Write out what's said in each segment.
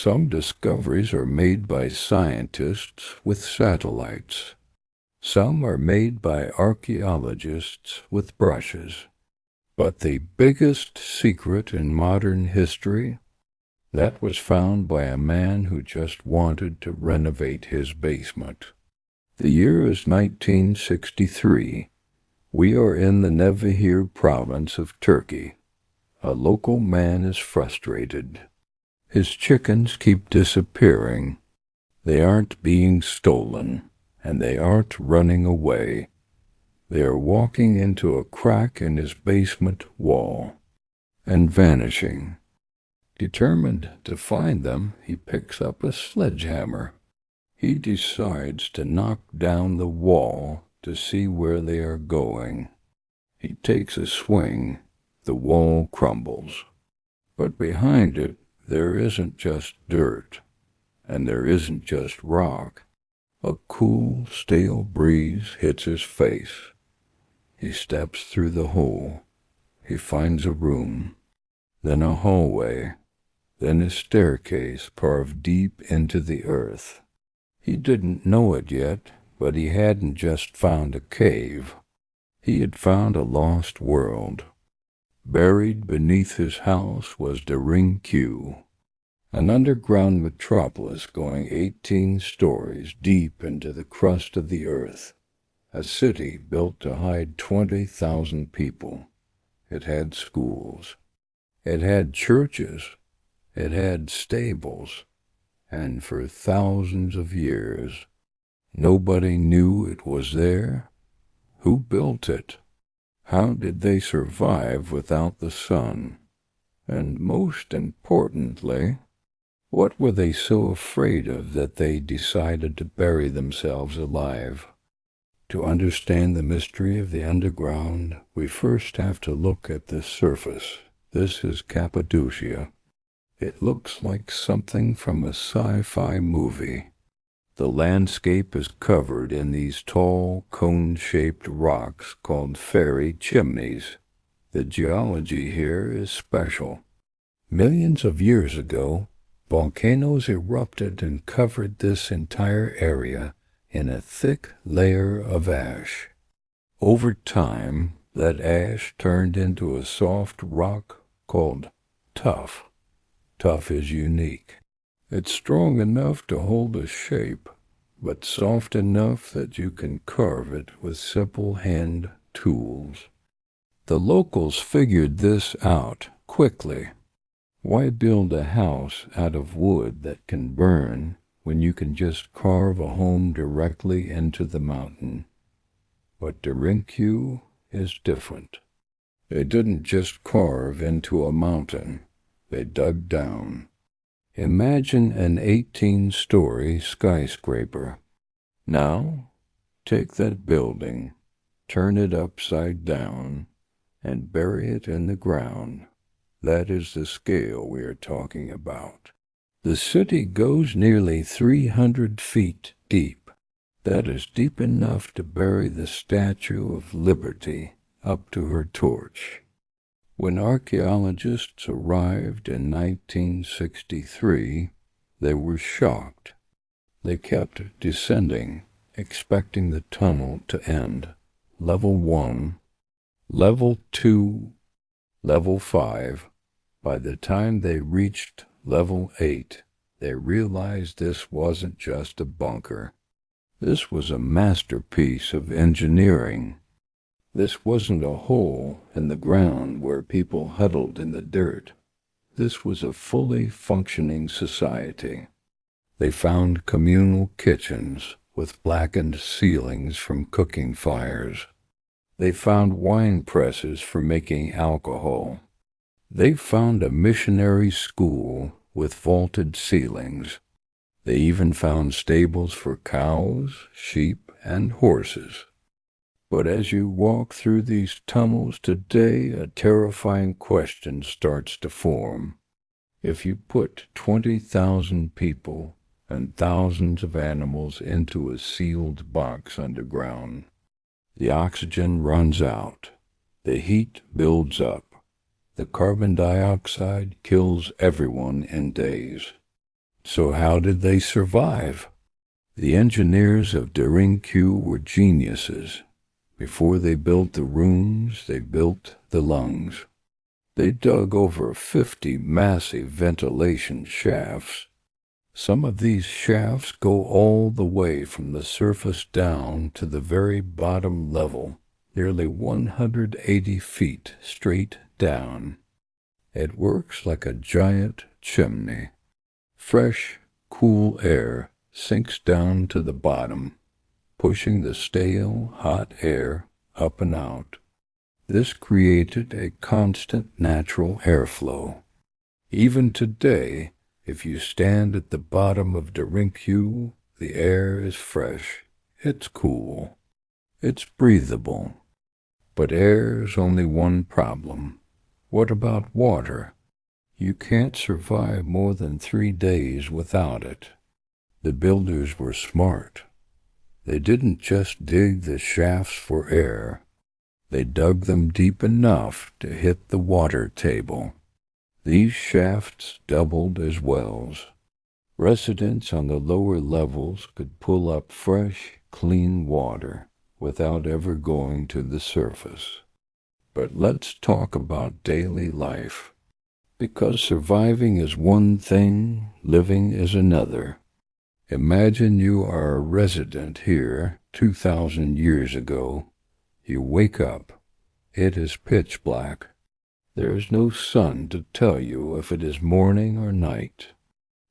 Some discoveries are made by scientists with satellites. Some are made by archaeologists with brushes. But the biggest secret in modern history, that was found by a man who just wanted to renovate his basement. The year is 1963. We are in the Nevşehir province of Turkey. A local man is frustrated. His chickens keep disappearing. They aren't being stolen, and they aren't running away. They are walking into a crack in his basement wall and vanishing. Determined to find them, he picks up a sledgehammer. He decides to knock down the wall to see where they are going. He takes a swing. The wall crumbles. But behind it, there isn't just dirt, and there isn't just rock. A cool, stale breeze hits his face. He steps through the hole. He finds a room, then a hallway, then a staircase carved deep into the earth. He didn't know it yet, but he hadn't just found a cave. He had found a lost world. Buried beneath his house was Derinkuyu, an underground metropolis going 18 stories deep into the crust of the earth, a city built to hide 20,000 people. It had schools. It had churches. It had stables. And for thousands of years, nobody knew it was there. Who built it? How did they survive without the sun? And most importantly, what were they so afraid of that they decided to bury themselves alive? To understand the mystery of the underground, we first have to look at the surface. This is Cappadocia. It looks like something from a sci-fi movie. The landscape is covered in these tall, cone-shaped rocks called fairy chimneys. The geology here is special. Millions of years ago, volcanoes erupted and covered this entire area in a thick layer of ash. Over time, that ash turned into a soft rock called tuff. Tuff is unique. It's strong enough to hold a shape, but soft enough that you can carve it with simple hand tools. The locals figured this out quickly. Why build a house out of wood that can burn when you can just carve a home directly into the mountain? But Derinkuyu is different. They didn't just carve into a mountain. They dug down. Imagine an 18-story skyscraper. Now, take that building, turn it upside down, and bury it in the ground. That is the scale we are talking about. The city goes nearly 300 feet deep. That is deep enough to bury the Statue of Liberty up to her torch. When archaeologists arrived in 1963, they were shocked. They kept descending, expecting the tunnel to end. Level 1, Level 2, Level 5. By the time they reached Level 8, they realized this wasn't just a bunker. This was a masterpiece of engineering. This wasn't a hole in the ground where people huddled in the dirt. This was a fully functioning society. They found communal kitchens with blackened ceilings from cooking fires. They found wine presses for making alcohol. They found a missionary school with vaulted ceilings. They even found stables for cows, sheep, and horses. But as you walk through these tunnels today, a terrifying question starts to form. If you put 20,000 people and thousands of animals into a sealed box underground, the oxygen runs out, the heat builds up, the carbon dioxide kills everyone in days. So how did they survive? The engineers of Derinque were geniuses. Before they built the rooms, they built the lungs. They dug over 50 massive ventilation shafts. Some of these shafts go all the way from the surface down to the very bottom level, nearly 180 feet straight down. It works like a giant chimney. Fresh, cool air sinks down to the bottom, pushing the stale, hot air up and out. This created a constant natural airflow. Even today, if you stand at the bottom of Derinque, the air is fresh, it's cool, it's breathable. But air's only one problem. What about water? You can't survive more than 3 days without it. The builders were smart. They didn't just dig the shafts for air. They dug them deep enough to hit the water table. These shafts doubled as wells. Residents on the lower levels could pull up fresh, clean water without ever going to the surface. But let's talk about daily life. Because surviving is one thing, living is another. Imagine you are a resident here 2,000 years ago. You wake up. It is pitch black. There is no sun to tell you if it is morning or night.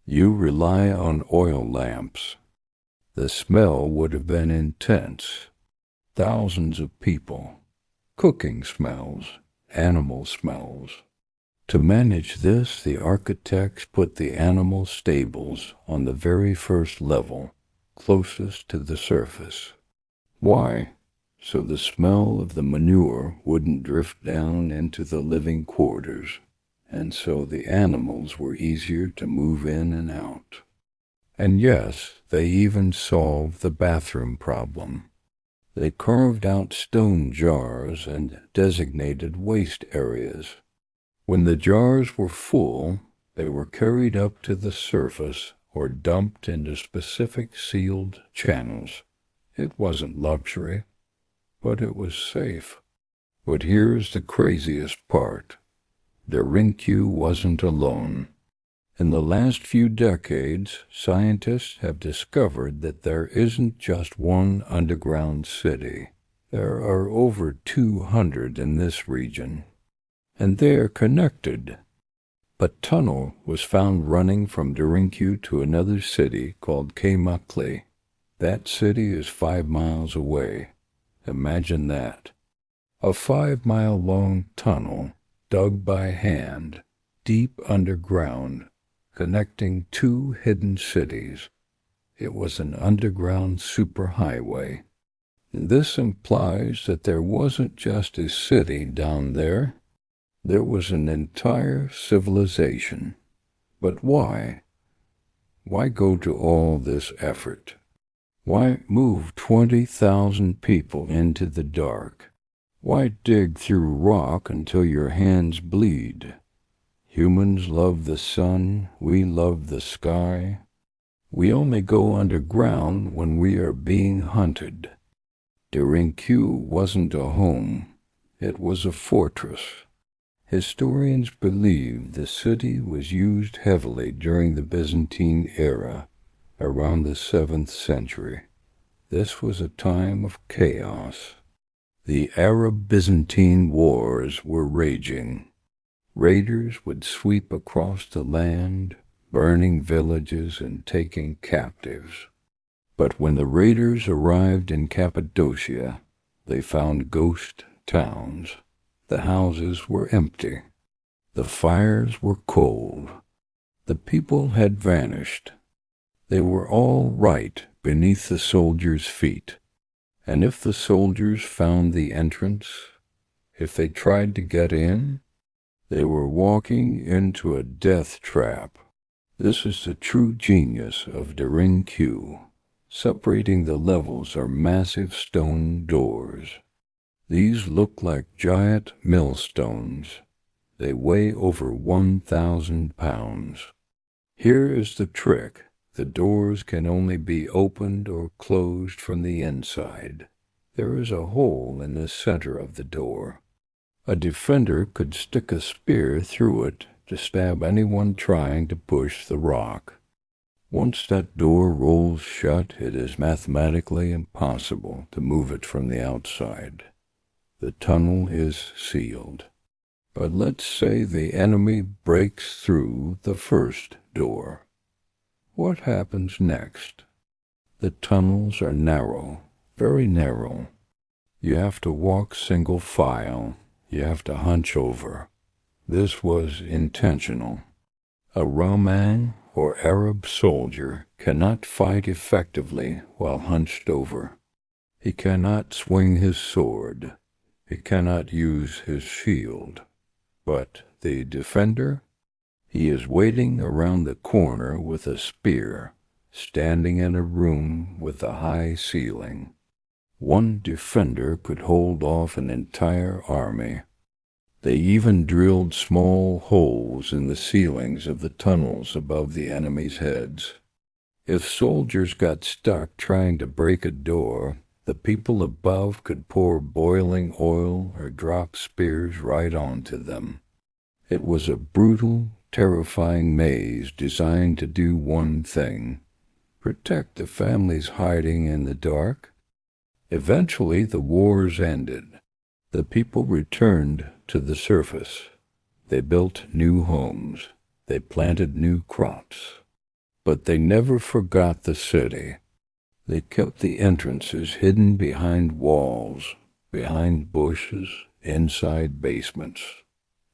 You rely on oil lamps. The smell would have been intense. Thousands of people. Cooking smells. Animal smells. To manage this, the architects put the animal stables on the very first level, closest to the surface. Why? So the smell of the manure wouldn't drift down into the living quarters, and so the animals were easier to move in and out. And yes, they even solved the bathroom problem. They carved out stone jars and designated waste areas. When the jars were full, they were carried up to the surface or dumped into specific sealed channels. It wasn't luxury, but it was safe. But here's the craziest part. Derinque wasn't alone. In the last few decades, scientists have discovered that there isn't just one underground city. There are over 200 in this region, and they're connected. A tunnel was found running from Derinque to another city called Kemakli. That city is 5 miles away. Imagine that. A 5-mile-long tunnel, dug by hand, deep underground, connecting 2 hidden cities. It was an underground superhighway. This implies that there wasn't just a city down there. There was an entire civilization. But why? Why go to all this effort? Why move 20,000 people into the dark? Why dig through rock until your hands bleed? Humans love the sun, we love the sky. We only go underground when we are being hunted. Derinque wasn't a home, it was a fortress. Historians believe the city was used heavily during the Byzantine era, around the 7th century. This was a time of chaos. The Arab-Byzantine wars were raging. Raiders would sweep across the land, burning villages and taking captives. But when the raiders arrived in Cappadocia, they found ghost towns. The houses were empty. The fires were cold. The people had vanished. They were all right beneath the soldiers' feet. And if the soldiers found the entrance, if they tried to get in, they were walking into a death trap. This is the true genius of Derinque. Separating the levels are massive stone doors. These look like giant millstones. They weigh over 1,000 pounds. Here is the trick. The doors can only be opened or closed from the inside. There is a hole in the center of the door. A defender could stick a spear through it to stab anyone trying to push the rock. Once that door rolls shut, it is mathematically impossible to move it from the outside. The tunnel is sealed. But let's say the enemy breaks through the first door. What happens next? The tunnels are narrow, very narrow. You have to walk single file. You have to hunch over. This was intentional. A Roman or Arab soldier cannot fight effectively while hunched over. He cannot swing his sword. He cannot use his shield. But the defender? He is waiting around the corner with a spear, standing in a room with a high ceiling. One defender could hold off an entire army. They even drilled small holes in the ceilings of the tunnels above the enemy's heads. If soldiers got stuck trying to break a door, the people above could pour boiling oil or drop spears right onto them. It was a brutal, terrifying maze designed to do one thing: protect the families hiding in the dark. Eventually, the wars ended. The people returned to the surface. They built new homes. They planted new crops. But they never forgot the city. They kept the entrances hidden behind walls, behind bushes, inside basements,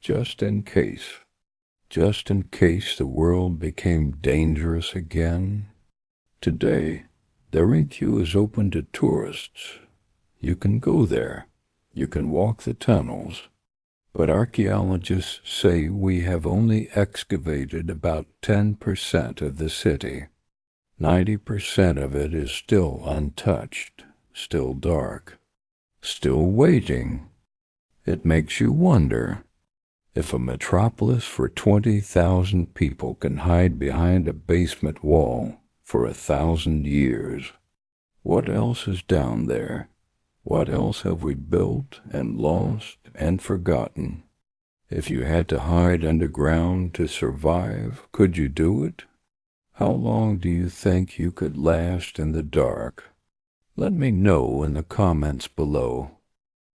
just in case the world became dangerous again. Today, Darinthyu is open to tourists. You can go there. You can walk the tunnels. But archaeologists say we have only excavated about 10% of the city. 90% of it is still untouched, still dark, still waiting. It makes you wonder, if a metropolis for 20,000 people can hide behind a basement wall for 1,000 years, what else is down there? What else have we built and lost and forgotten? If you had to hide underground to survive, could you do it? How long do you think you could last in the dark? Let me know in the comments below.